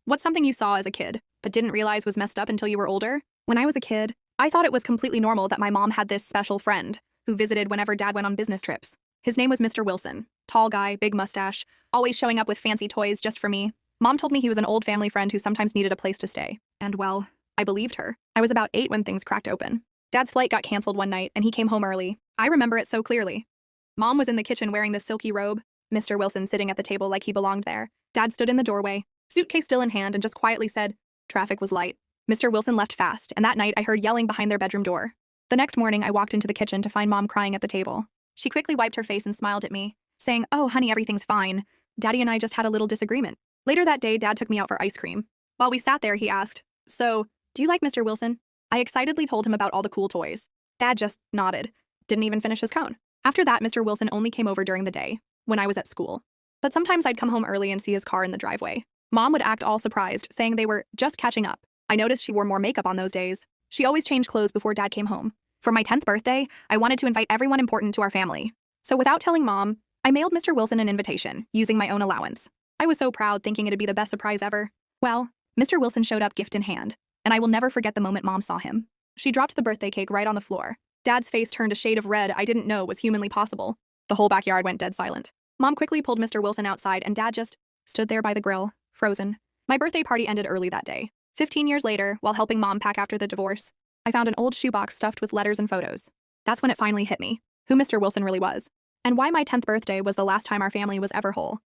What's something you saw as a kid, but didn't realize was messed up until you were older? When I was a kid, I thought it was completely normal that my mom had this special friend who visited whenever dad went on business trips. His name was Mr. Wilson. Tall guy, big mustache, always showing up with fancy toys just for me. Mom told me he was an old family friend who sometimes needed a place to stay. And well, I believed her. I was about 8 when things cracked open. Dad's flight got canceled one night and he came home early. I remember it so clearly. Mom was in the kitchen wearing the silky robe, Mr. Wilson sitting at the table like he belonged there. Dad stood in the doorway, suitcase still in hand, and just quietly said, "Traffic was light." Mr. Wilson left fast, and that night I heard yelling behind their bedroom door. The next morning, I walked into the kitchen to find Mom crying at the table. She quickly wiped her face and smiled at me, saying, "Oh, honey, everything's fine. Daddy and I just had a little disagreement." Later that day, Dad took me out for ice cream. While we sat there, he asked, "So, do you like Mr. Wilson?" I excitedly told him about all the cool toys. Dad just nodded, didn't even finish his cone. After that, Mr. Wilson only came over during the day, when I was at school. But sometimes I'd come home early and see his car in the driveway. Mom would act all surprised, saying they were just catching up. I noticed she wore more makeup on those days. She always changed clothes before Dad came home. For my 10th birthday, I wanted to invite everyone important to our family. So without telling Mom, I mailed Mr. Wilson an invitation, using my own allowance. I was so proud, thinking it'd be the best surprise ever. Well, Mr. Wilson showed up gift in hand, and I will never forget the moment Mom saw him. She dropped the birthday cake right on the floor. Dad's face turned a shade of red I didn't know was humanly possible. The whole backyard went dead silent. Mom quickly pulled Mr. Wilson outside, and Dad just stood there by the grill, frozen. My birthday party ended early that day. 15 years later, while helping Mom pack after the divorce, I found an old shoebox stuffed with letters and photos. That's when it finally hit me, who Mr. Wilson really was, and why my 10th birthday was the last time our family was ever whole.